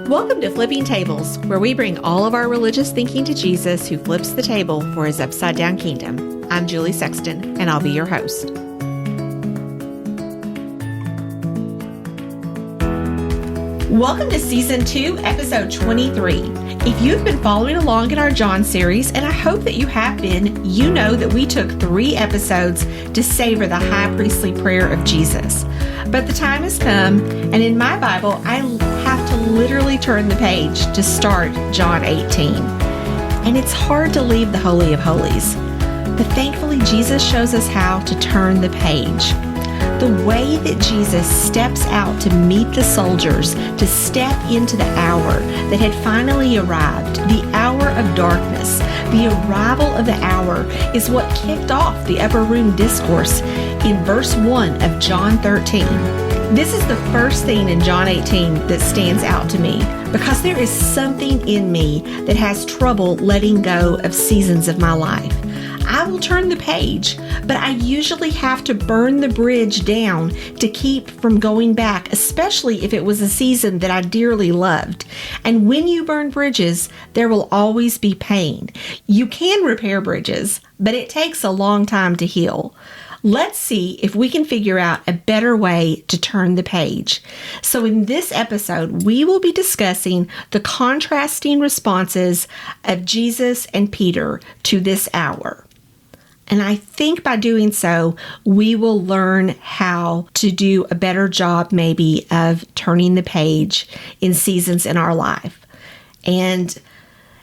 Welcome to Flipping Tables, where we bring all of our religious thinking to Jesus, who flips the table for his upside-down kingdom. I'm Julie Sexton, and I'll be your host. Welcome to Season 2, Episode 23. If you've been following along in our John series, and I hope that you have been, you know that we took 3 episodes to savor the high priestly prayer of Jesus. But the time has come, and in my Bible, I have to literally turn the page to start John 18. And it's hard to leave the Holy of Holies. But thankfully, Jesus shows us how to turn the page. The way that Jesus steps out to meet the soldiers, to step into the hour that had finally arrived, the hour of darkness, the arrival of the hour is what kicked off the upper room discourse in verse 1 of John 13. This is the first thing in John 18 that stands out to me because there is something in me that has trouble letting go of seasons of my life. I will turn the page, but I usually have to burn the bridge down to keep from going back, especially if it was a season that I dearly loved. And when you burn bridges, there will always be pain. You can repair bridges, but it takes a long time to heal. Let's see if we can figure out a better way to turn the page. So in this episode, we will be discussing the contrasting responses of Jesus and Peter to this hour. And I think by doing so, we will learn how to do a better job maybe of turning the page in seasons in our life. And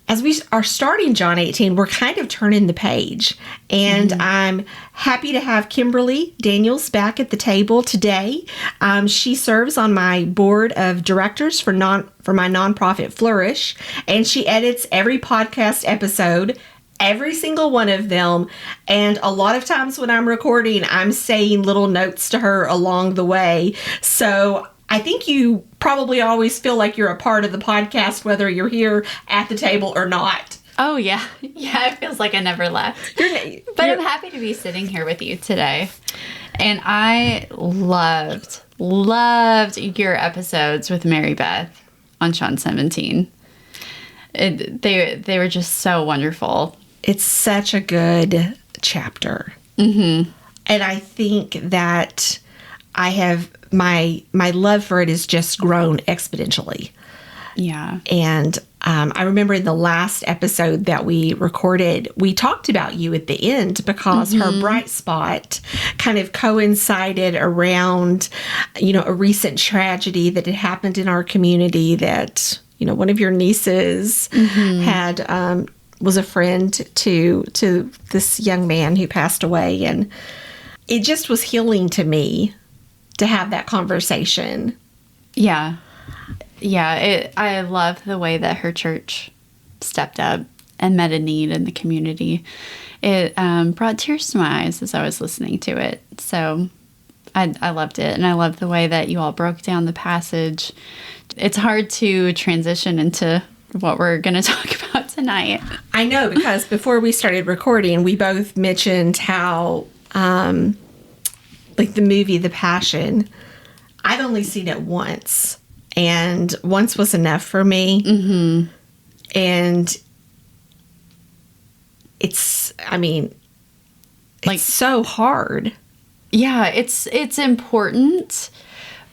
as we are starting John 18, we're kind of turning the page. And I'm happy to have Kimberly Daniels back at the table today. She serves on my board of directors for my nonprofit Flourish, and she edits every podcast episode, every single one of them. And a lot of times when I'm recording, I'm saying little notes to her along the way. So I think you probably always feel like you're a part of the podcast, whether you're here at the table or not. Oh, yeah. Yeah, it feels like I never left. But I'm happy to be sitting here with you today. And I loved your episodes with Mary Beth on John 17. They were just so wonderful. It's such a good chapter. Mm-hmm. And I think that I have my love for it has just grown exponentially. Yeah. And I remember in the last episode that we recorded, we talked about you at the end because her bright spot kind of coincided around, a recent tragedy that had happened in our community that, one of your nieces had was a friend to this young man who passed away. And it just was healing to me to have that conversation. Yeah. Yeah. I love the way that her church stepped up and met a need in the community. It brought tears to my eyes as I was listening to it. So I loved it. And I love the way that you all broke down the passage. It's hard to transition into what we're going to talk about tonight. I know, because before we started recording, we both mentioned how, like the movie The Passion, I've only seen it once, and once was enough for me. Mm-hmm. And it's so hard. Yeah, it's important,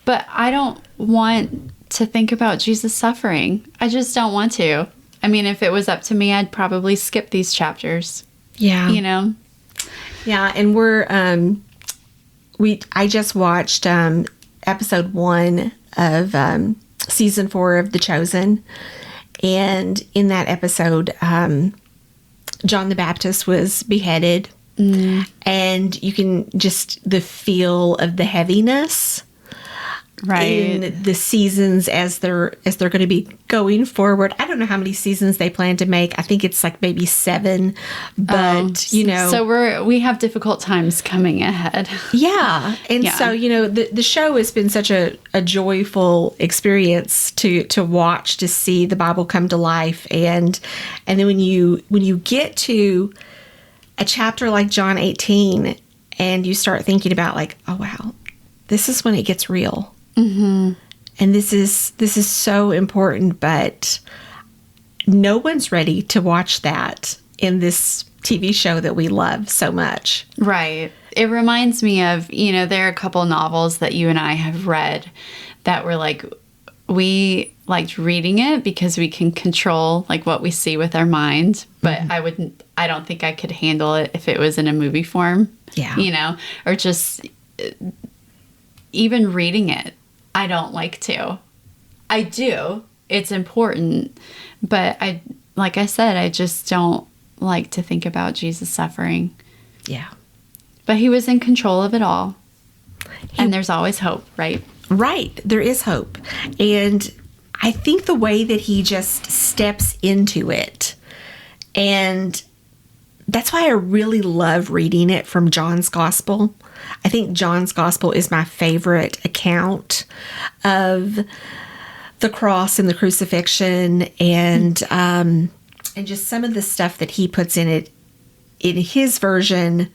but I don't want to think about Jesus suffering. I just don't want to. I mean, if it was up to me, I'd probably skip these chapters. Yeah. Yeah, and I just watched episode 1 of season 4 of The Chosen. And in that episode, John the Baptist was beheaded. And you can just the feel of the heaviness in the seasons as they're going to be going forward. I don't know how many seasons they plan to make. I think it's like maybe 7, but so we have difficult times coming ahead. Yeah. And so, the show has been such a joyful experience to watch, to see the Bible come to life. And then when you get to a chapter like John 18 and you start thinking about like, oh wow, this is when it gets real. Mm-hmm. And this is so important, but no one's ready to watch that in this TV show that we love so much. Right. It reminds me of, there are a couple novels that you and I have read that were like, we liked reading it because we can control like what we see with our mind, but I don't think I could handle it if it was in a movie form. Yeah. Or just even reading it. I don't like to. I do. It's important, but like I said, I just don't like to think about Jesus suffering. Yeah. But he was in control of it all. And there's always hope, right? Right. There is hope. And I think the way that he just steps into it, and that's why I really love reading it from John's Gospel. I think John's Gospel is my favorite account of the cross and the crucifixion, and just some of the stuff that he puts in it in his version.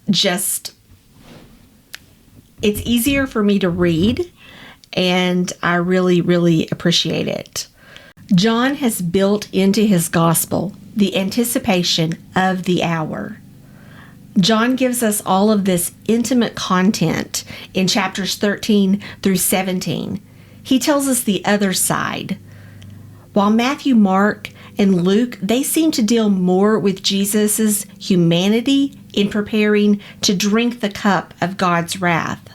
Just, it's easier for me to read, and I really, really appreciate it. John has built into his gospel the anticipation of the hour. John gives us all of this intimate content in chapters 13 through 17. He tells us the other side. While Matthew, Mark, and Luke, they seem to deal more with Jesus's humanity in preparing to drink the cup of God's wrath.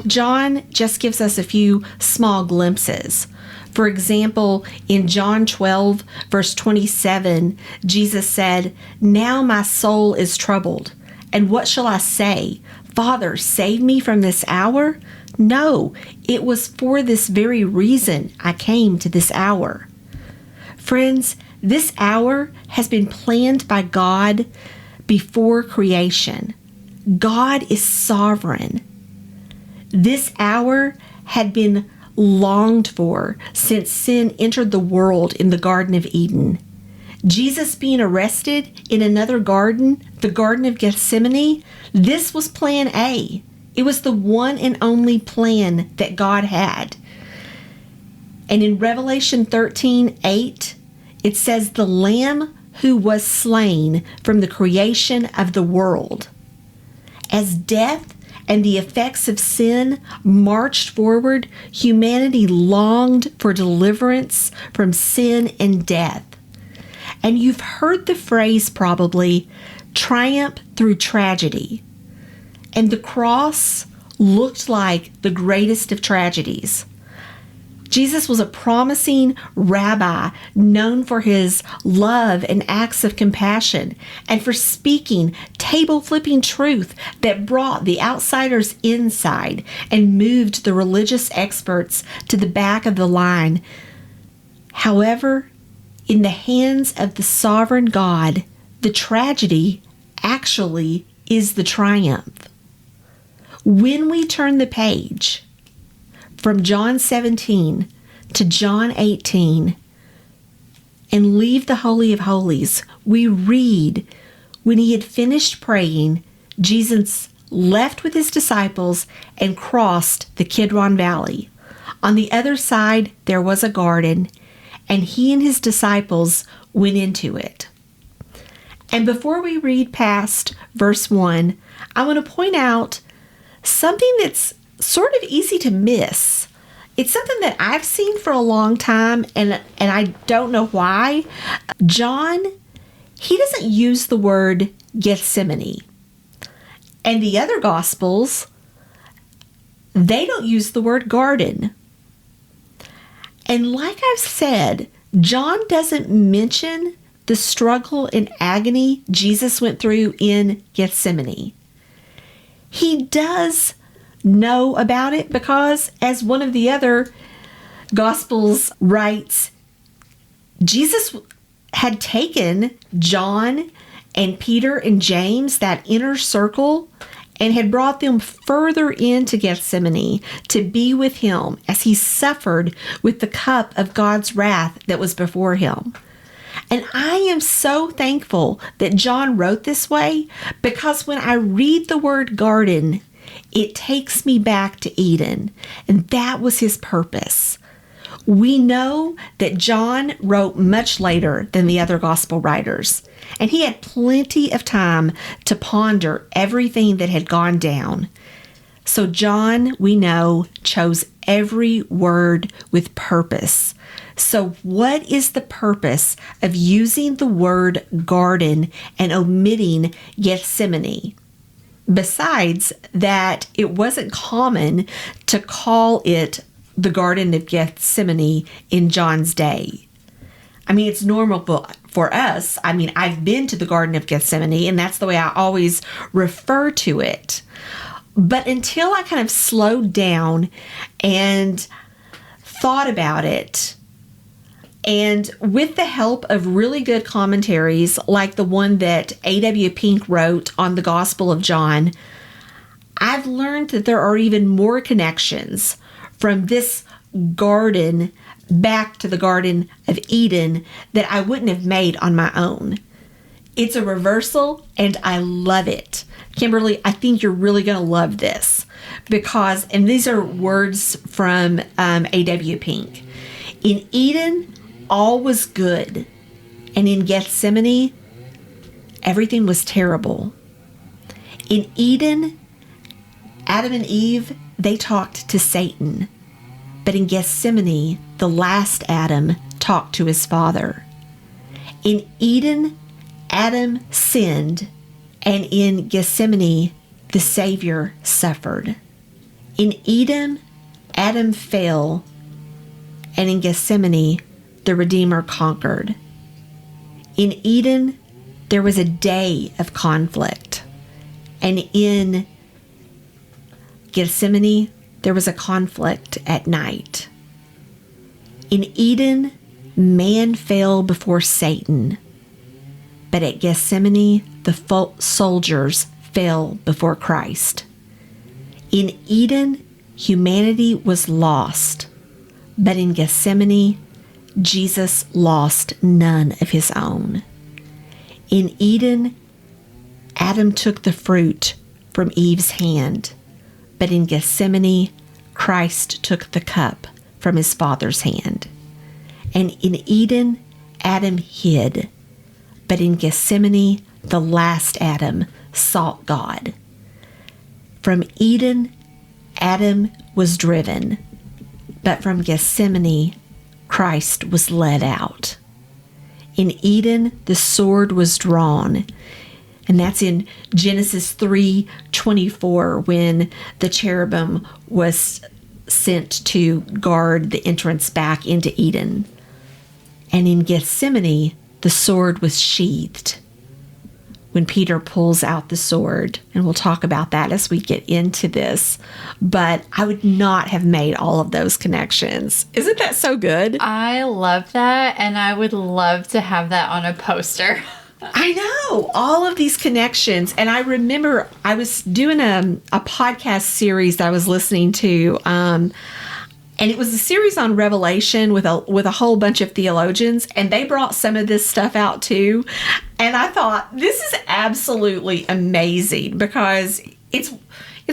John just gives us a few small glimpses. For example, in John 12, verse 27, Jesus said, "Now my soul is troubled, and what shall I say? Father, save me from this hour? No, it was for this very reason I came to this hour." Friends, this hour has been planned by God before creation. God is sovereign. This hour had been longed for since sin entered the world in the Garden of Eden. Jesus being arrested in another garden, the Garden of Gethsemane, this was plan A. It was the one and only plan that God had. And in Revelation 13:8, it says, "The Lamb who was slain from the creation of the world." As death and the effects of sin marched forward, humanity longed for deliverance from sin and death. And you've heard the phrase probably, triumph through tragedy. And the cross looked like the greatest of tragedies. Jesus was a promising rabbi known for his love and acts of compassion and for speaking table-flipping truth that brought the outsiders inside and moved the religious experts to the back of the line. However, in the hands of the sovereign God, the tragedy actually is the triumph. When we turn the page from John 17 to John 18 and leave the Holy of Holies, we read, when he had finished praying, Jesus left with his disciples and crossed the Kidron Valley. On the other side, there was a garden, and he and his disciples went into it. And before we read past verse 1, I want to point out something that's sort of easy to miss. It's something that I've seen for a long time, and I don't know why. John, he doesn't use the word Gethsemane. And the other Gospels, they don't use the word garden. And like I've said, John doesn't mention the struggle and agony Jesus went through in Gethsemane. He does know about it because, as one of the other Gospels writes, Jesus had taken John and Peter and James, that inner circle, and had brought them further into Gethsemane to be with him as he suffered with the cup of God's wrath that was before him. And I am so thankful that John wrote this way, because when I read the word garden, It takes me back to Eden, and that was his purpose. We know that John wrote much later than the other gospel writers, and he had plenty of time to ponder everything that had gone down. So John, we know, chose every word with purpose. So what is the purpose of using the word garden and omitting Gethsemane? Besides that, it wasn't common to call it the Garden of Gethsemane in John's day. I mean, it's normal for us. I mean, I've been to the Garden of Gethsemane, and that's the way I always refer to it. But until I kind of slowed down and thought about it, and with the help of really good commentaries like the one that A.W. Pink wrote on the Gospel of John, I've learned that there are even more connections from this garden back to the Garden of Eden that I wouldn't have made on my own. It's a reversal, and I love it. Kimberly, I think you're really going to love this because, and these are words from A.W. Pink. In Eden, all was good, and in Gethsemane, everything was terrible. In Eden, Adam and Eve, they talked to Satan, but in Gethsemane, the last Adam talked to his father. In Eden, Adam sinned, and in Gethsemane, the Savior suffered. In Eden, Adam fell, and in Gethsemane, the Redeemer conquered. In Eden, there was a day of conflict, and in Gethsemane, there was a conflict at night. In Eden, man fell before Satan, but at Gethsemane, the soldiers fell before Christ. In Eden, humanity was lost, but in Gethsemane, Jesus lost none of his own. In Eden, Adam took the fruit from Eve's hand, but in Gethsemane, Christ took the cup from his Father's hand. And in Eden, Adam hid, but in Gethsemane, the last Adam sought God. From Eden, Adam was driven, but from Gethsemane, Christ was led out. In Eden, the sword was drawn, and that's in Genesis 3:24, when the cherubim was sent to guard the entrance back into Eden. And in Gethsemane, the sword was sheathed when Peter pulls out the sword. And we'll talk about that as we get into this. But I would not have made all of those connections. Isn't that so good? I love that, and I would love to have that on a poster. I know, all of these connections. And I remember I was doing a podcast series that I was listening to, and it was a series on Revelation with a whole bunch of theologians, and they brought some of this stuff out too. And I thought, this is absolutely amazing, because it's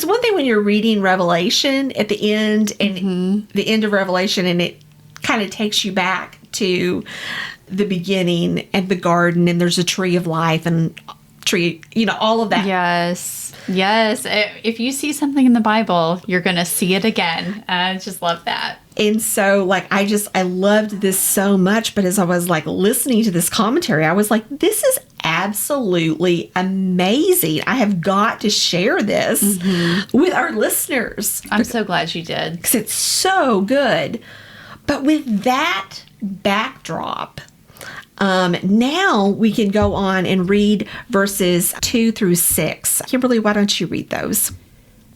one thing when you're reading Revelation at the end, and the end of Revelation, and it kind of takes you back to the beginning and the garden, and there's a tree of life and tree, all of that. Yes. If you see something in the Bible, you're going to see it again. I just love that. And so, I loved this so much. But as I was listening to this commentary, I was like, this is absolutely amazing. I have got to share this with our listeners. I'm so glad you did. Because it's so good. But with that backdrop, now we can go on and read verses 2-6. Kimberly, why don't you read those?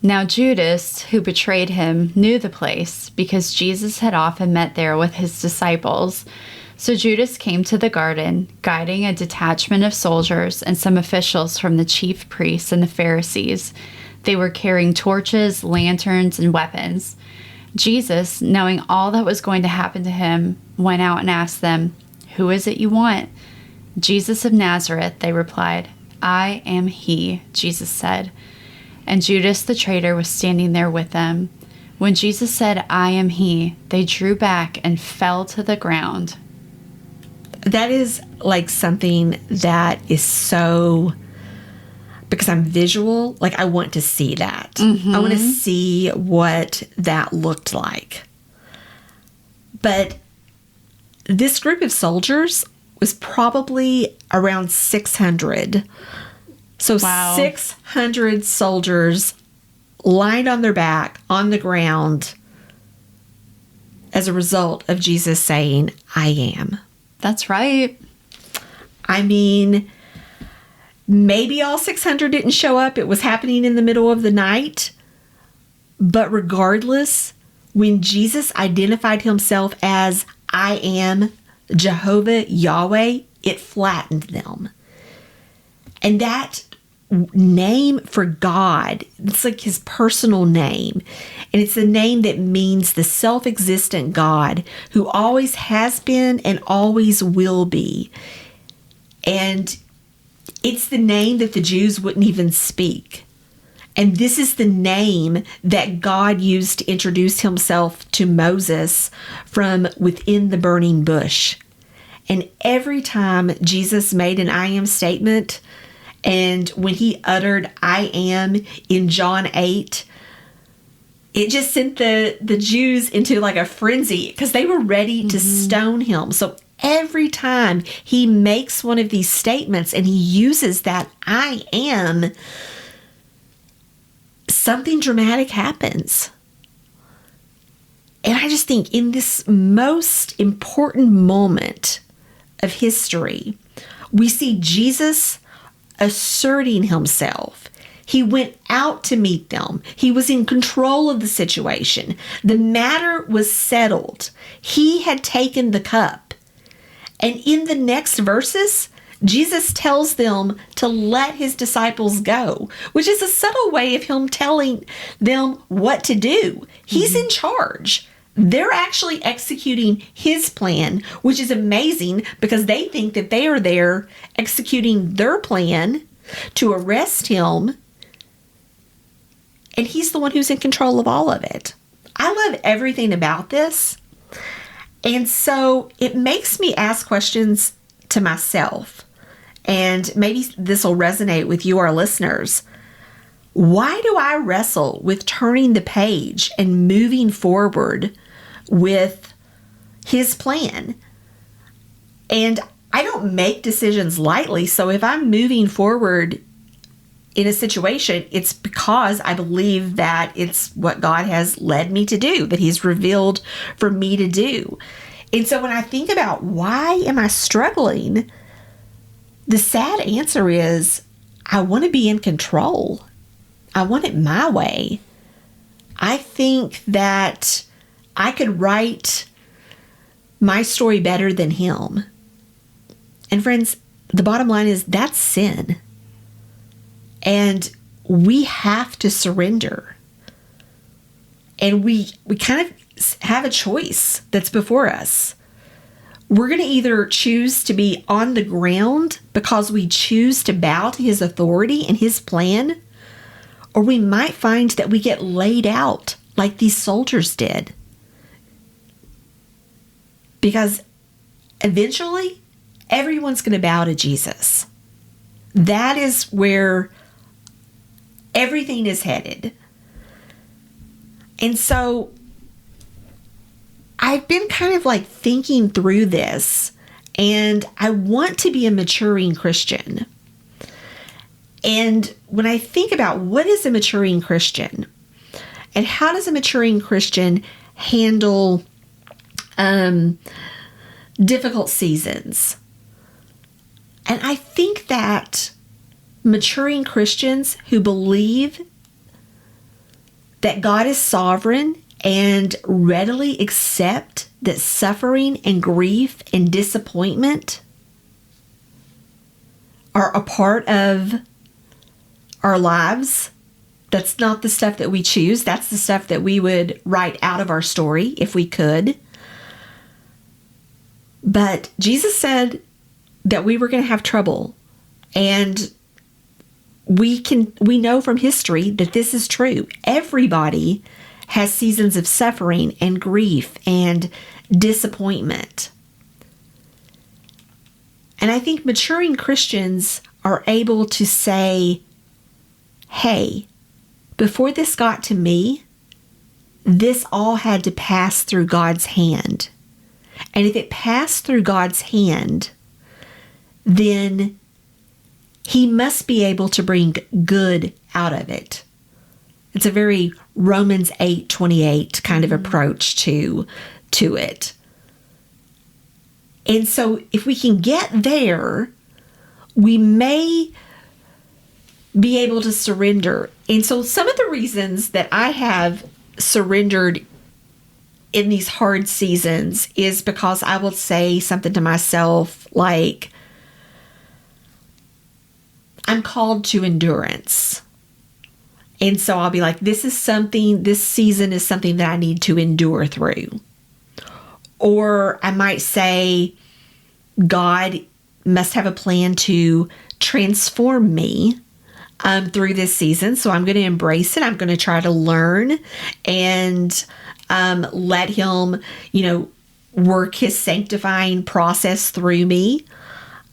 Now Judas, who betrayed him, knew the place because Jesus had often met there with his disciples. So Judas came to the garden, guiding a detachment of soldiers and some officials from the chief priests and the Pharisees. They were carrying torches, lanterns, and weapons. Jesus, knowing all that was going to happen to him, went out and asked them, "Who is it you want?" "Jesus of Nazareth," they replied. "I am he," Jesus said. and Judas the traitor was standing there with them. When Jesus said, "I am he," they drew back and fell to the ground. That is like something that is so, because I'm visual, like I want to see that. I want to see what that looked like. But this group of soldiers was probably around 600. So Wow. 600 soldiers lined on their back on the ground as a result of Jesus saying, "I am." That's right. I mean, maybe all 600 didn't show up. It was happening in the middle of the night. But regardless, when Jesus identified himself as "I am Jehovah Yahweh," it flattened them. And that name for God, it's like his personal name. And it's the name that means the self-existent God who always has been and always will be. And it's the name that the Jews wouldn't even speak. And this is the name that God used to introduce himself to Moses from within the burning bush. And every time Jesus made an "I am" statement, and when he uttered "I am" in John 8, it just sent the Jews into like a frenzy because they were ready to stone him. So every time he makes one of these statements and he uses that "I am," something dramatic happens. And I just think in this most important moment of history, we see Jesus asserting himself. He went out to meet them. He was in control of the situation. The matter was settled. He had taken the cup. And in the next verses, Jesus tells them to let his disciples go, which is a subtle way of him telling them what to do. He's in charge. They're actually executing his plan, which is amazing because they think that they are there executing their plan to arrest him. And he's the one who's in control of all of it. I love everything about this. And so it makes me ask questions to myself. And maybe this will resonate with you, our listeners. Why do I wrestle with turning the page and moving forward with his plan? And I don't make decisions lightly. So if I'm moving forward in a situation, it's because I believe that it's what God has led me to do, that he's revealed for me to do. And so when I think about why am I struggling, the sad answer is I want to be in control. I want it my way. I think that I could write my story better than him. And friends, the bottom line is that's sin. And we have to surrender. And we kind of have a choice that's before us. We're going to either choose to be on the ground because we choose to bow to his authority and his plan, or we might find that we get laid out like these soldiers did. Because eventually, everyone's going to bow to Jesus. That is where everything is headed. And so I've been kind of like thinking through this, and I want to be a maturing Christian. And when I think about what is a maturing Christian and how does a maturing Christian handle difficult seasons, and I think that maturing Christians who believe that God is sovereign and readily accept that suffering and grief and disappointment are a part of our lives. That's not the stuff that we choose. That's the stuff that we would write out of our story if we could. But Jesus said that we were going to have trouble. And we know from history that this is true. Everybody has seasons of suffering and grief and disappointment. And I think maturing Christians are able to say, hey, before this got to me, this all had to pass through God's hand. And if it passed through God's hand, then He must be able to bring good out of it. It's a very Romans 8:28 kind of approach to it. And so if we can get there, we may be able to surrender. And so some of the reasons that I have surrendered in these hard seasons is because I will say something to myself like, I'm called to endurance. And so I'll be like, this season is something that I need to endure through. Or I might say, God must have a plan to transform me through this season. So I'm going to embrace it. I'm going to try to learn and let Him, work His sanctifying process through me.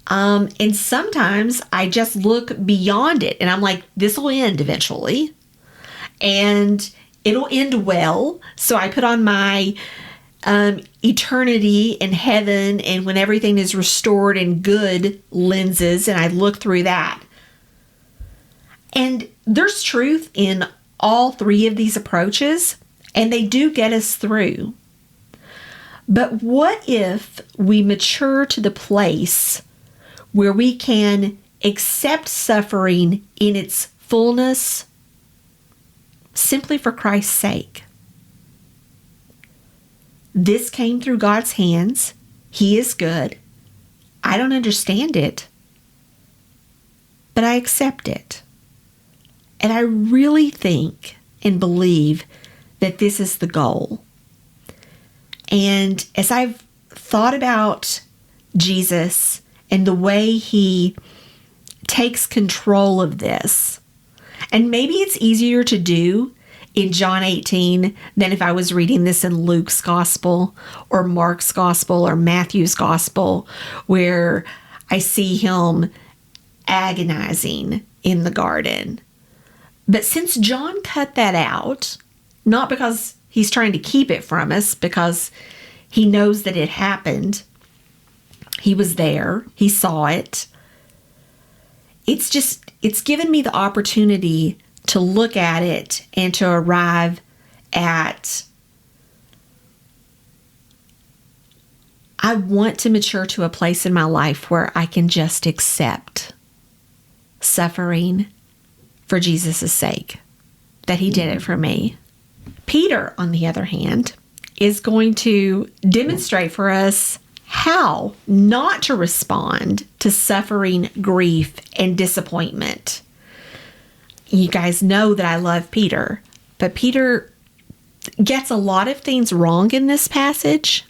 And sometimes I just look beyond it and I'm like, this will end eventually and it'll end well. So I put on my eternity in heaven and when everything is restored and good lenses, and I look through that. And there's truth in all three of these approaches, and they do get us through. But what if we mature to the place where we can accept suffering in its fullness simply for Christ's sake? This came through God's hands. He is good. I don't understand it, but I accept it. And I really think and believe that this is the goal. And as I've thought about Jesus and the way He takes control of this, and maybe it's easier to do in John 18 than if I was reading this in Luke's gospel or Mark's gospel or Matthew's gospel, where I see Him agonizing in the garden. But since John cut that out, not because he's trying to keep it from us, because he knows that it happened, he was there, he saw it. It's given me the opportunity to look at it and to arrive at, I want to mature to a place in my life where I can just accept suffering for Jesus' sake, that He did it for me. Peter, on the other hand, is going to demonstrate for us how not to respond to suffering, grief, and disappointment. You guys know that I love Peter, but Peter gets a lot of things wrong in this passage.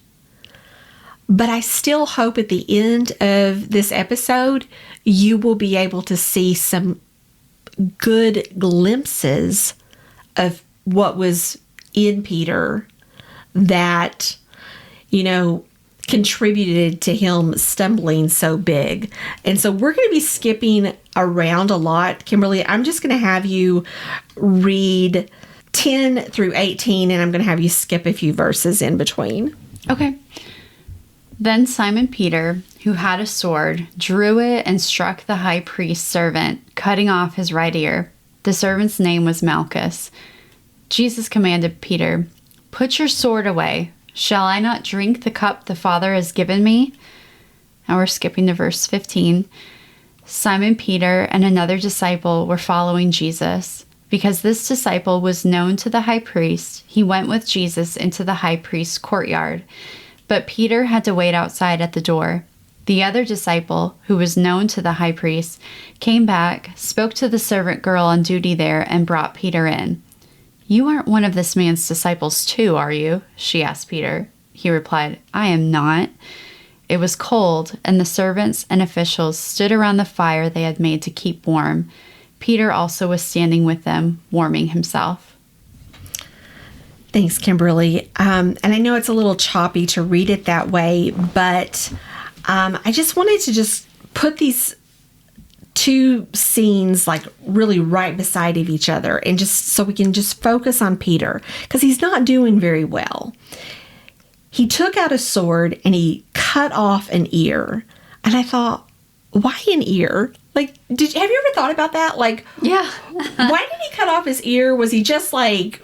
But I still hope at the end of this episode, you will be able to see some good glimpses of what was in Peter that, contributed to him stumbling so big. And so we're going to be skipping around a lot. Kimberly, I'm just going to have you read 10 through 18, and I'm going to have you skip a few verses in between. Okay. Then Simon Peter, who had a sword, drew it and struck the high priest's servant, cutting off his right ear. The servant's name was Malchus. Jesus commanded Peter, "Put your sword away. Shall I not drink the cup the Father has given me?" Now we're skipping to verse 15. Simon Peter and another disciple were following Jesus. Because this disciple was known to the high priest, he went with Jesus into the high priest's courtyard. But Peter had to wait outside at the door. The other disciple, who was known to the high priest, came back, spoke to the servant girl on duty there, and brought Peter in. "You aren't one of this man's disciples too, are you?" she asked Peter. He replied, "I am not." It was cold, and the servants and officials stood around the fire they had made to keep warm. Peter also was standing with them, warming himself. Thanks, Kimberly. And I know it's a little choppy to read it that way, but I just wanted to just put these two scenes like really right beside of each other, and just so we can just focus on Peter, because he's not doing very well. He took out a sword and he cut off an ear. And I thought, why an ear? Like, have you ever thought about that? Like, yeah. Why did he cut off his ear? Was he just like...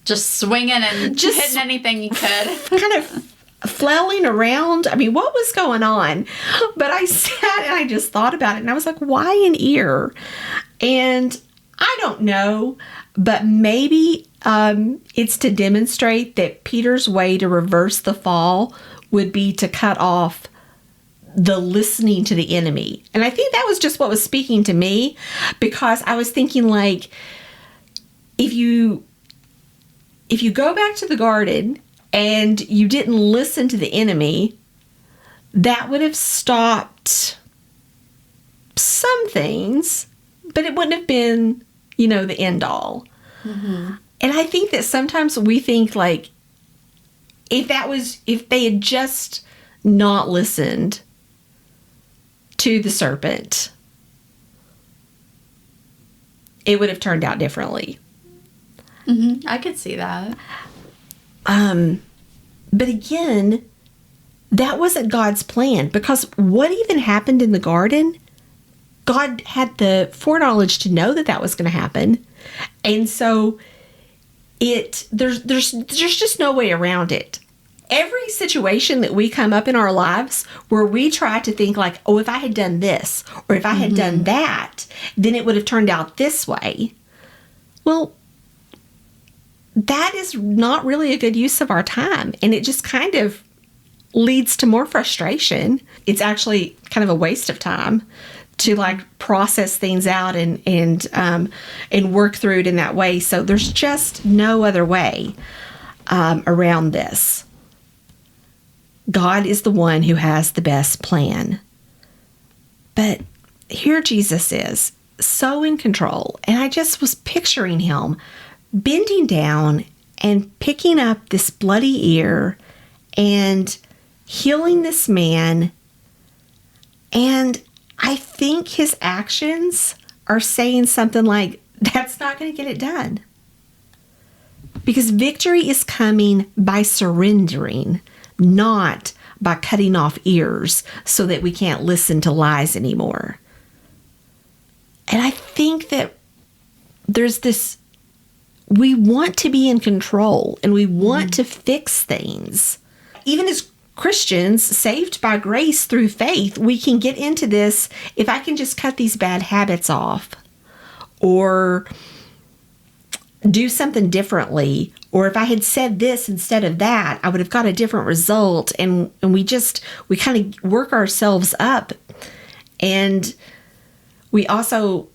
just swinging and just hitting anything he could? Kind of flailing around? I mean, what was going on? But I sat and I just thought about it, and I was like, why an ear? And I don't know, but maybe it's to demonstrate that Peter's way to reverse the fall would be to cut off the listening to the enemy. And I think that was just what was speaking to me, because I was thinking, like, if you go back to the garden and you didn't listen to the enemy, that would have stopped some things, but it wouldn't have been, the end all. Mm-hmm. And I think that sometimes we think, like, if they had just not listened to the serpent, it would have turned out differently. Mm-hmm. I could see that. But again, that wasn't God's plan, because what even happened in the garden, God had the foreknowledge to know that was going to happen. And so there's just no way around it. Every situation that we come up in our lives where we try to think like, oh, if I had done this, or if I had done that, then it would have turned out this way. Well, that is not really a good use of our time. And it just kind of leads to more frustration. It's actually kind of a waste of time to like process things out and work through it in that way. So there's just no other way around this. God is the one who has the best plan. But here Jesus is, so in control. And I just was picturing him bending down and picking up this bloody ear and healing this man. And I think his actions are saying something like, that's not going to get it done. Because victory is coming by surrendering, not by cutting off ears so that we can't listen to lies anymore. And I think that there's this, we want to be in control and we want to fix things. Even as Christians saved by grace through faith, we can get into this, if I can just cut these bad habits off or do something differently, or if I had said this instead of that, I would have got a different result. And we kind of work ourselves up. And we also,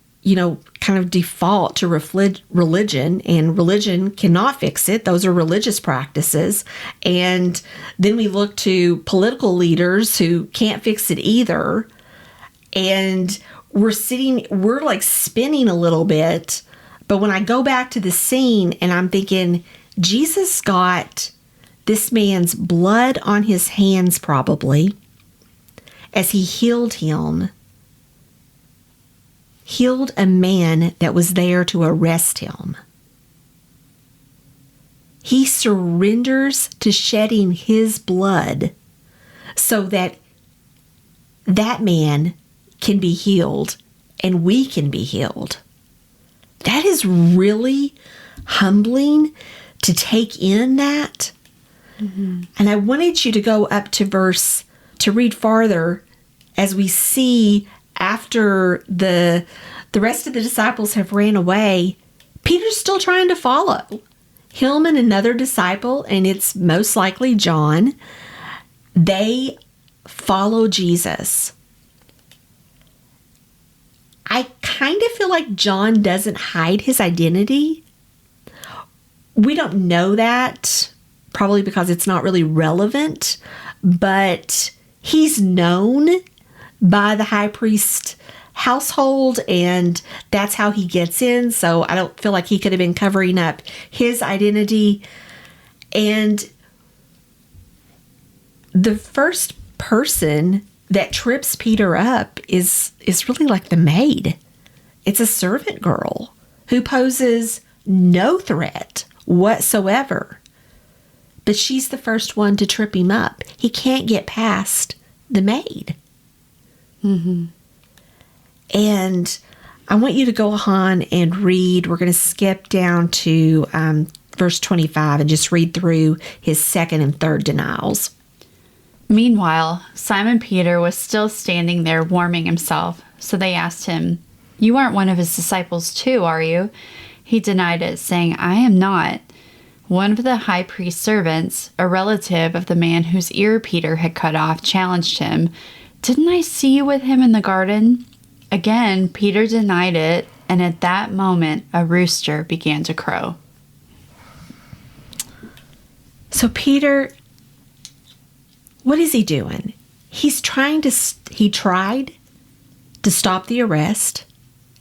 kind of default to religion, and religion cannot fix it. Those are religious practices. And then we look to political leaders who can't fix it either. And we're like spinning a little bit. But when I go back to the scene and I'm thinking, Jesus got this man's blood on his hands probably as he healed him. Healed a man that was there to arrest him. He surrenders to shedding his blood so that that man can be healed and we can be healed. That is really humbling to take in that. Mm-hmm. And I wanted you to go up to read farther as we see after the rest of the disciples have ran away, Peter's still trying to follow. Him and another disciple, and it's most likely John, they follow Jesus. I kind of feel like John doesn't hide his identity. We don't know that, probably because it's not really relevant, but he's known by the high priest household, and that's how he gets in. So I don't feel like he could have been covering up his identity. And the first person that trips Peter up is really like the maid. It's a servant girl who poses no threat whatsoever. But she's the first one to trip him up. He can't get past the maid. Mm-hmm. And I want you to go on and read. We're going to skip down to verse 25 and just read through his second and third denials. Meanwhile, Simon Peter was still standing there warming himself. So they asked him, "You aren't one of his disciples too, are you?" He denied it, saying, "I am not." One of the high priest's servants, a relative of the man whose ear Peter had cut off, challenged him, "Didn't I see you with him in the garden?" Again, Peter denied it, and at that moment, a rooster began to crow. So Peter, what is he doing? He tried to stop the arrest.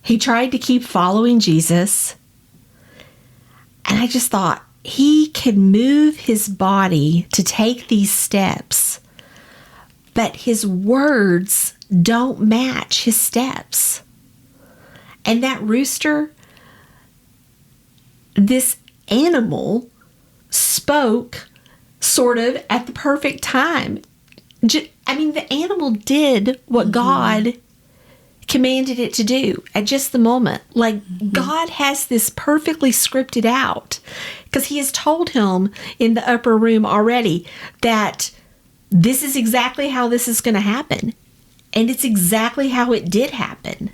He tried to keep following Jesus. And I just thought, he could move his body to take these steps, but his words don't match his steps. And that rooster, this animal, spoke sort of at the perfect time. The animal did what God commanded it to do at just the moment. God has this perfectly scripted out, because he has told him in the upper room already that this is exactly how this is going to happen. And it's exactly how it did happen.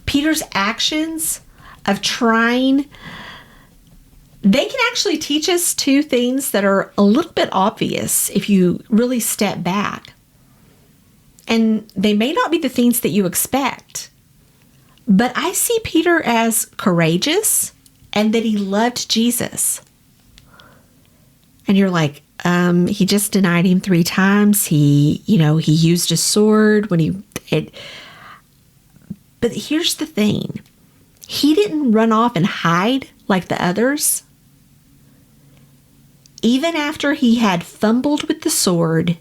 Peter's actions of trying, they can actually teach us two things that are a little bit obvious if you really step back. And they may not be the things that you expect. But I see Peter as courageous and that he loved Jesus. And you're like, he just denied him 3 times. He used a sword but here's the thing. He didn't run off and hide like the others. Even after he had fumbled with the sword,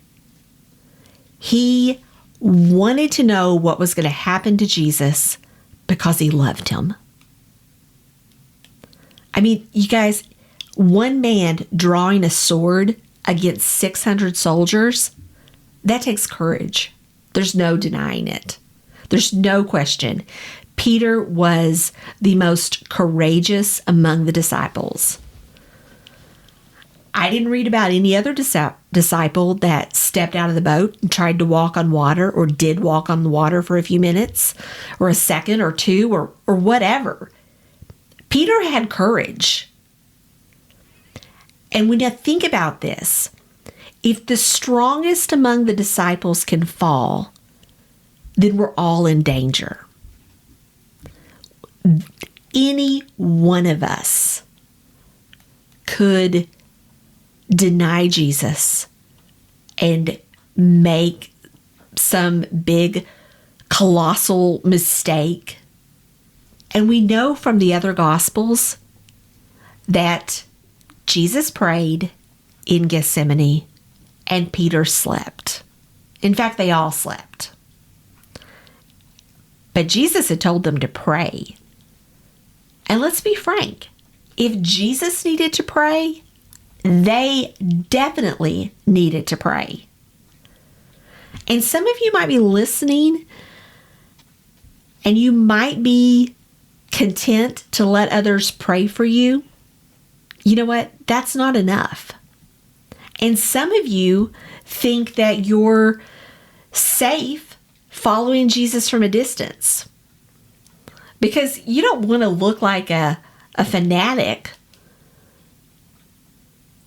he wanted to know what was going to happen to Jesus because he loved him. I mean, you guys, one man drawing a sword against 600 soldiers, that takes courage. There's no denying it. There's no question. Peter was the most courageous among the disciples. I didn't read about any other disciple that stepped out of the boat and tried to walk on water, or did walk on the water for a few minutes or a second or two or whatever. Peter had courage. And when you think about this, if the strongest among the disciples can fall, then we're all in danger. Any one of us could deny Jesus and make some big, colossal mistake. And we know from the other Gospels that Jesus prayed in Gethsemane and Peter slept. In fact, they all slept. But Jesus had told them to pray. And let's be frank, if Jesus needed to pray, they definitely needed to pray. And some of you might be listening, and you might be content to let others pray for you. You know what? That's not enough. And some of you think that you're safe following Jesus from a distance, because you don't want to look like a fanatic,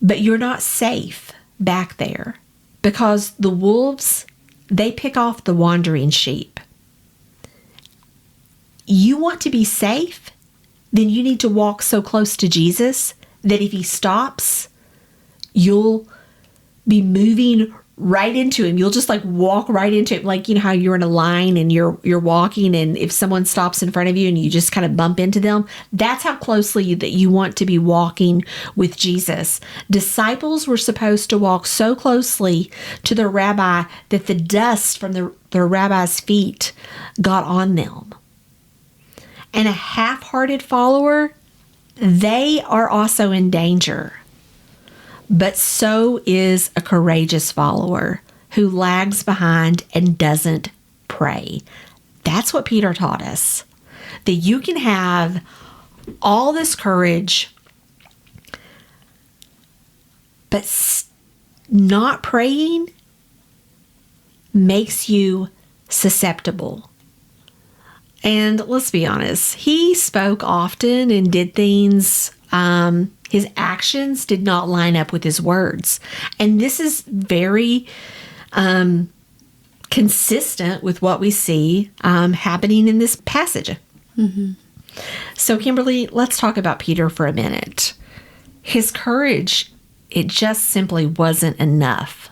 but you're not safe back there, because the wolves, they pick off the wandering sheep. You want to be safe? Then you need to walk so close to Jesus that if he stops, you'll be moving right into him. You'll just like walk right into it. Like, you know how you're in a line and you're walking, and if someone stops in front of you and you just kind of bump into them, that's how closely that you want to be walking with Jesus. Disciples were supposed to walk so closely to their rabbi that the dust from their rabbi's feet got on them. And a half-hearted follower, they are also in danger. But so is a courageous follower who lags behind and doesn't pray. That's what Peter taught us. That you can have all this courage, but not praying makes you susceptible. And let's be honest, he spoke often and did things. His actions did not line up with his words. And this is very consistent with what we see happening in this passage. Mm-hmm. So, Kimberly, let's talk about Peter for a minute. His courage, it just simply wasn't enough.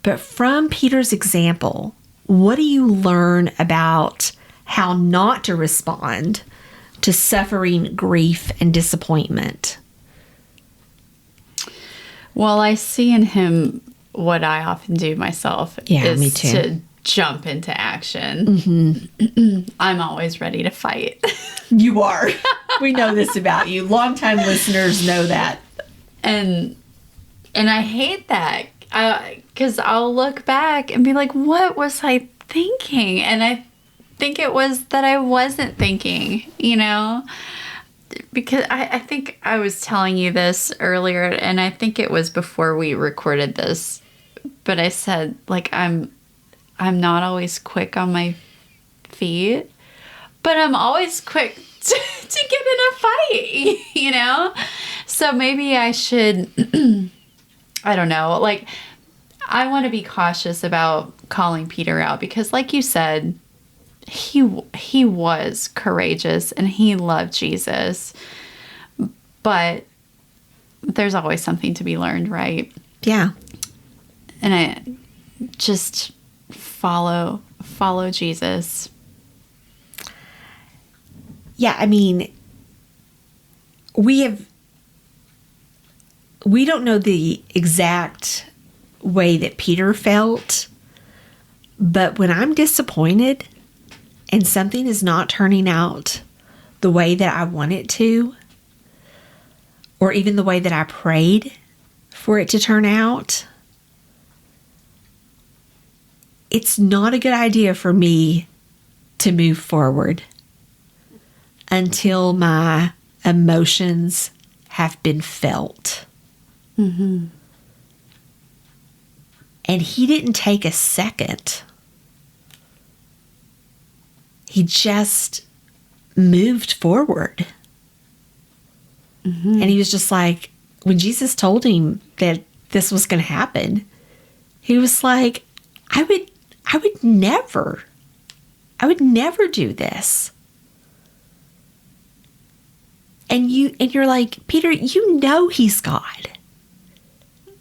But from Peter's example, what do you learn about how not to respond to suffering, grief, and disappointment? Well, I see in him what I often do myself is me too. To jump into action. Mm-hmm. I'm always ready to fight. You are. We know this about you. Longtime listeners know that. And I hate that. Because I'll look back and be like, what was I thinking? And I think it was that I wasn't thinking, because I think I was telling you this earlier, and I think it was before we recorded this, but I said, like, I'm not always quick on my feet, but I'm always quick to get in a fight, So maybe I should, I don't know, like, I want to be cautious about calling Peter out because, like you said, he was courageous and he loved Jesus, but there's always something to be learned, right? Yeah. And I just follow Jesus. Yeah, I mean, we don't know the exact way that Peter felt, but when I'm disappointed and something is not turning out the way that I want it to, or even the way that I prayed for it to turn out, it's not a good idea for me to move forward until my emotions have been felt. Mm-hmm. And he didn't take a second. He just moved forward. Mm-hmm. And he was just like, when Jesus told him that this was going to happen, he was like, I would never do this. And you're like, Peter, he's God.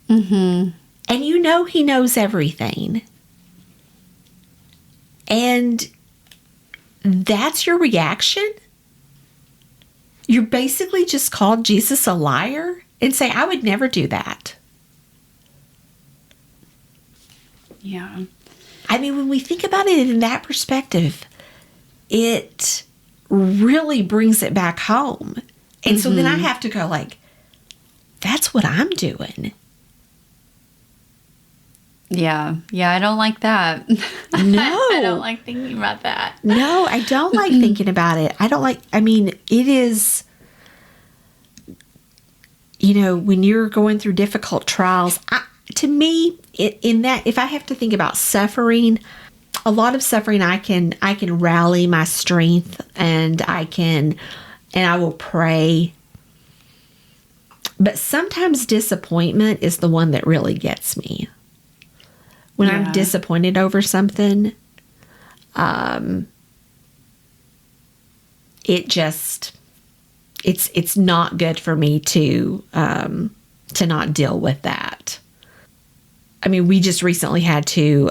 Mm-hmm. And he knows everything. And that's your reaction? You're basically just called Jesus a liar and say, I would never do that. Yeah. I mean, when we think about it in that perspective, it really brings it back home. And so then I have to go like, that's what I'm doing. Yeah, I don't like that. No. I don't like thinking about that. No, I don't like thinking about it. It is, when you're going through difficult trials, to me, if I have to think about suffering, a lot of suffering, I can rally my strength and I will pray. But sometimes disappointment is the one that really gets me. When I'm disappointed over something, it's not good for me to not deal with that. I mean, we just recently had to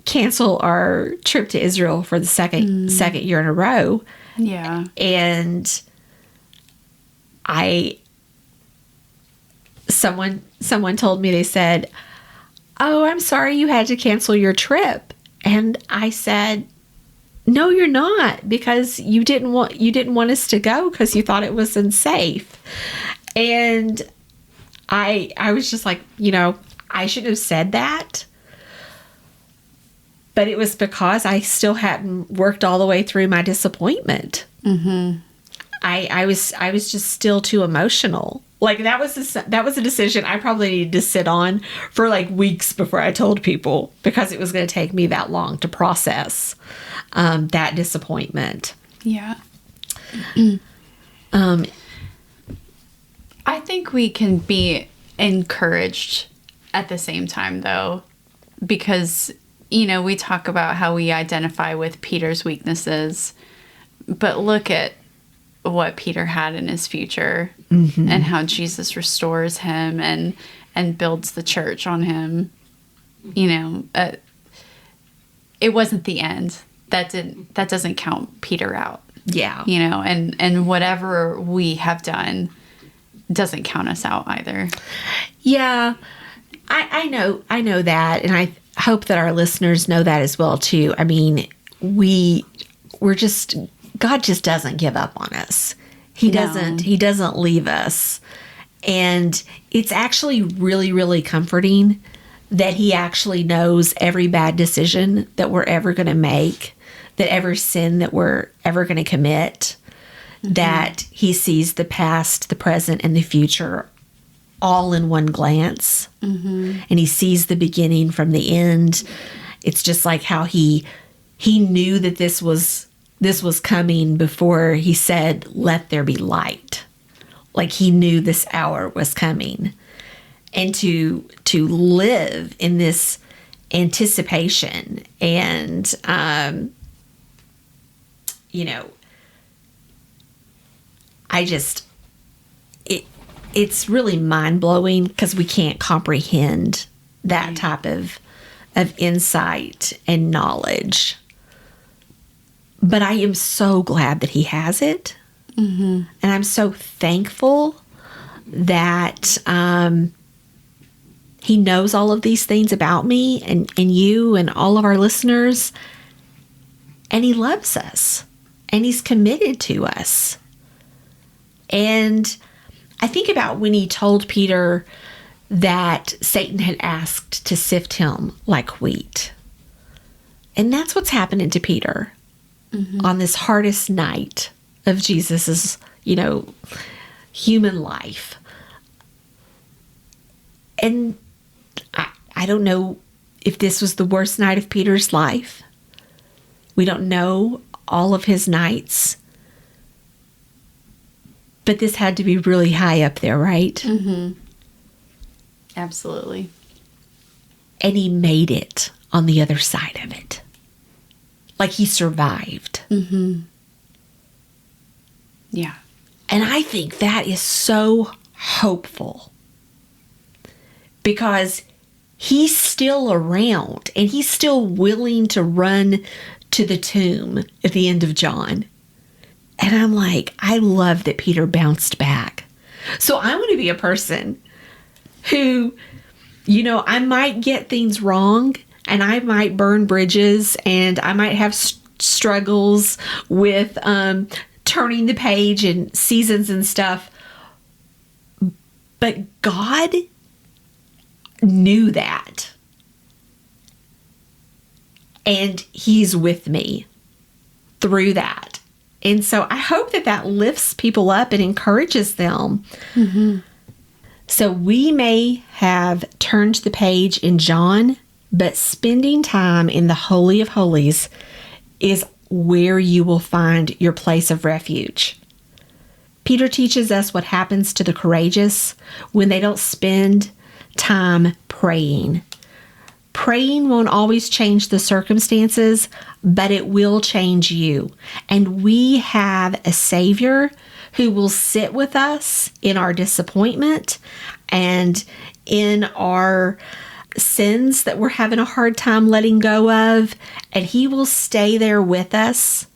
cancel our trip to Israel for the second year in a row. Yeah. And someone told me, they said, "Oh, I'm sorry you had to cancel your trip." And I said, "No, you're not, because you didn't want us to go because you thought it was unsafe." And I was just like, I should have said that. But it was because I still hadn't worked all the way through my disappointment. Mm-hmm. I was just still too emotional. Like that was a decision I probably needed to sit on for like weeks before I told people, because it was going to take me that long to process that disappointment. Yeah. I think we can be encouraged at the same time, though, because, we talk about how we identify with Peter's weaknesses, but look at what Peter had in his future, and how Jesus restores him and builds the church on him. It wasn't the end. That doesn't count Peter out. Yeah. And whatever we have done doesn't count us out either. Yeah. I know that, and I hope that our listeners know that as well too. I mean, God just doesn't give up on us. He doesn't leave us. And it's actually really, really comforting that he actually knows every bad decision that we're ever going to make, that every sin that we're ever going to commit, that he sees the past, the present, and the future all in one glance. And he sees the beginning from the end. It's just like how he knew that this was coming before he said, "Let there be light." Like he knew this hour was coming. And to live in this anticipation and, it's really mind-blowing, because we can't comprehend that type of insight and knowledge. But I am so glad that he has it. And I'm so thankful that he knows all of these things about me and you and all of our listeners. And he loves us. And he's committed to us. And I think about when he told Peter that Satan had asked to sift him like wheat. And that's what's happening to Peter on this hardest night of Jesus's, human life. And I don't know if this was the worst night of Peter's life. We don't know all of his nights. But this had to be really high up there, right? Absolutely. And he made it on the other side of it. Like he survived. Yeah. And I think that is so hopeful, because he's still around and he's still willing to run to the tomb at the end of John. And I'm like, I love that Peter bounced back. So I want to be a person who, I might get things wrong, and I might burn bridges, and I might have struggles with turning the page and seasons and stuff. But God knew that. And he's with me through that. And so I hope that lifts people up and encourages them. So we may have turned the page in John, but spending time in the Holy of Holies is where you will find your place of refuge. Peter teaches us what happens to the courageous when they don't spend time praying. Praying won't always change the circumstances, but it will change you. And we have a Savior who will sit with us in our disappointment and in our sins that we're having a hard time letting go of, and he will stay there with us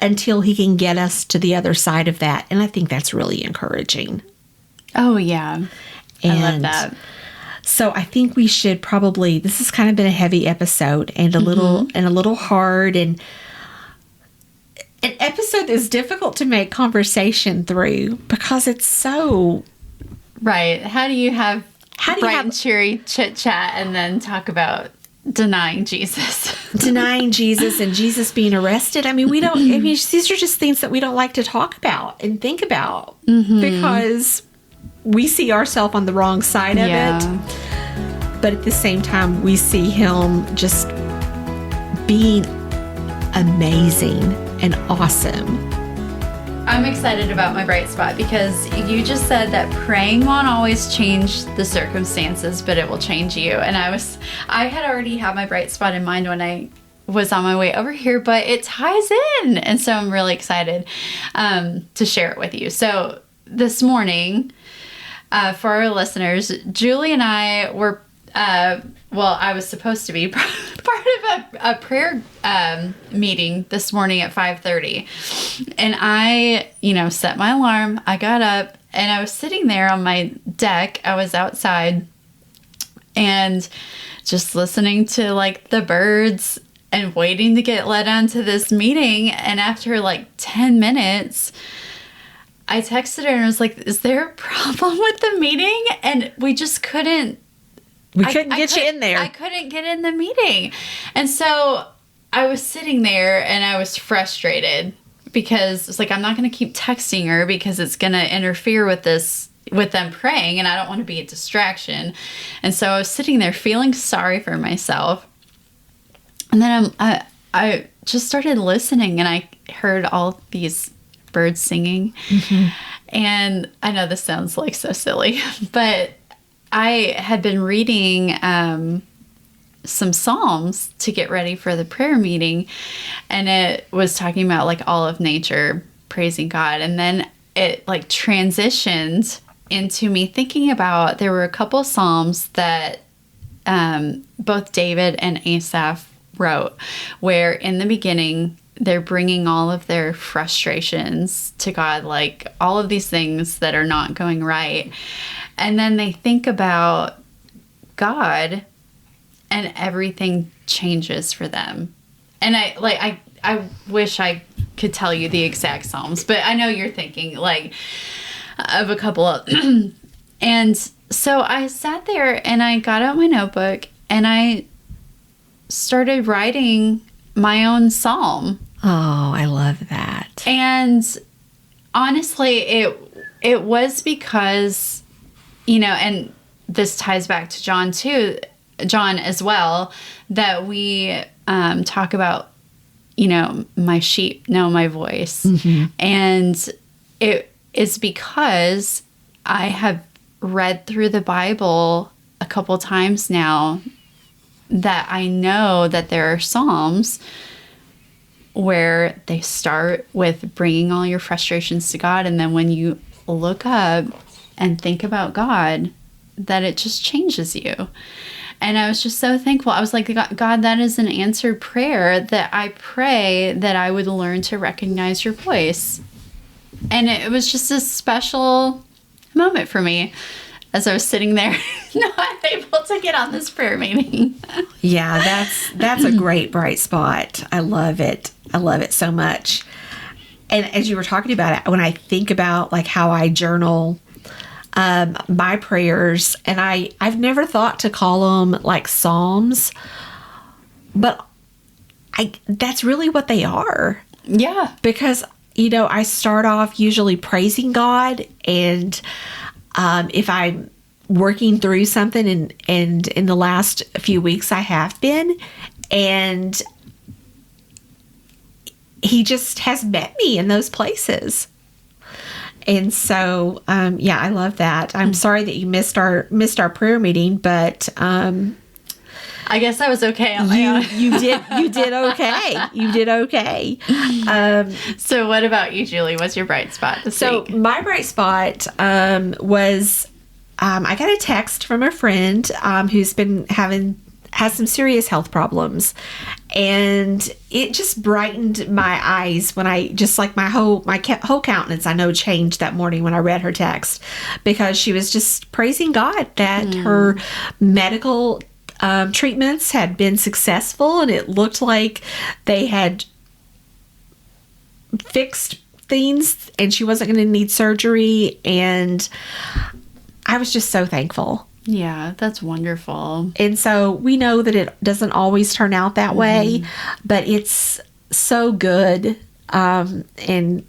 until he can get us to the other side of that. And I think that's really encouraging. Oh, yeah. I love that. So I think we should probably, this has kind of been a heavy episode and a little hard, and an episode that's difficult to make conversation through because it's so... Right. How do you have bright and cheery chit chat and then talk about denying Jesus? Denying Jesus and Jesus being arrested. I mean, these are just things that we don't like to talk about and think about because we see ourselves on the wrong side of it. But at the same time, we see him just being amazing and awesome. I'm excited about my bright spot because you just said that praying won't always change the circumstances, but it will change you. And I had already had my bright spot in mind when I was on my way over here, but it ties in. And so I'm really excited to share it with you. So this morning, for our listeners, Julie and I were, I was supposed to be part of a prayer meeting this morning at 5:30. And I, set my alarm. I got up and I was sitting there on my deck. I was outside and just listening to the birds and waiting to get let onto this meeting. And after 10 minutes, I texted her and I was like, is there a problem with the meeting? And we just couldn't. We couldn't get you in there. I couldn't get in the meeting. And so I was sitting there and I was frustrated because it's I'm not going to keep texting her because it's going to interfere with them praying, and I don't want to be a distraction. And so I was sitting there feeling sorry for myself. And then I just started listening and I heard all these birds singing. And I know this sounds so silly, but I had been reading some Psalms to get ready for the prayer meeting, and it was talking about all of nature praising God. And then it transitioned into me thinking about, there were a couple Psalms that both David and Asaph wrote, where in the beginning they're bringing all of their frustrations to God, all of these things that are not going right. And then they think about God and everything changes for them. And I wish I could tell you the exact Psalms, but I know you're thinking of a couple of and so I sat there and I got out my notebook and I started writing my own psalm. Oh, I love that. And honestly, it was because, and this ties back to John as well, that we talk about, my sheep know my voice. And it is because I have read through the Bible a couple times now that I know that there are Psalms where they start with bringing all your frustrations to God. And then when you look up and think about God, that it just changes you. And I was just so thankful. I was like, God, that is an answered prayer, that I pray that I would learn to recognize your voice. And it was just a special moment for me as I was sitting there, not able to get on this prayer meeting. Yeah, that's a great bright spot. I love it. I love it so much. And as you were talking about it, when I think about how I journal my prayers, and I've never thought to call them Psalms, but that's really what they are. Yeah. Because, I start off usually praising God, and if I'm working through something, and in the last few weeks I have been, and he just has met me in those places. And so, I love that. I'm sorry that you missed our prayer meeting, but I guess I was okay on my own. You did okay. You did okay. So what about you, Julie? What's your bright spot this week? So my bright spot was I got a text from a friend who's been has some serious health problems, and it just brightened my eyes when I just like my whole countenance I know changed that morning when I read her text, because she was just praising God that her medical treatments had been successful, and it looked like they had fixed things and she wasn't going to need surgery. And I was just so thankful. Yeah, that's wonderful. And so we know that it doesn't always turn out that way, but it's so good and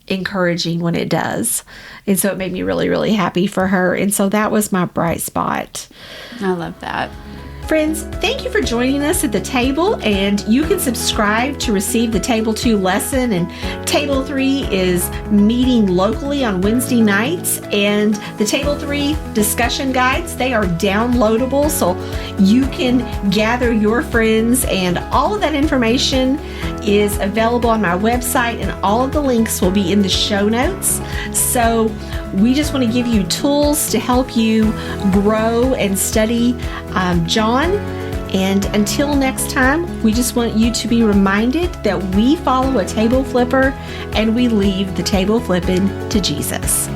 encouraging when it does. And so it made me really, really happy for her. And so that was my bright spot. I love that. Friends, thank you for joining us at the table, and you can subscribe to receive the Table 2 lesson, and Table 3 is meeting locally on Wednesday nights, and the Table 3 discussion guides, they are downloadable, so you can gather your friends, and all of that information is available on my website, and all of the links will be in the show notes. So we just want to give you tools to help you grow and study John. And until next time, we just want you to be reminded that we follow a table flipper and we leave the table flipping to Jesus.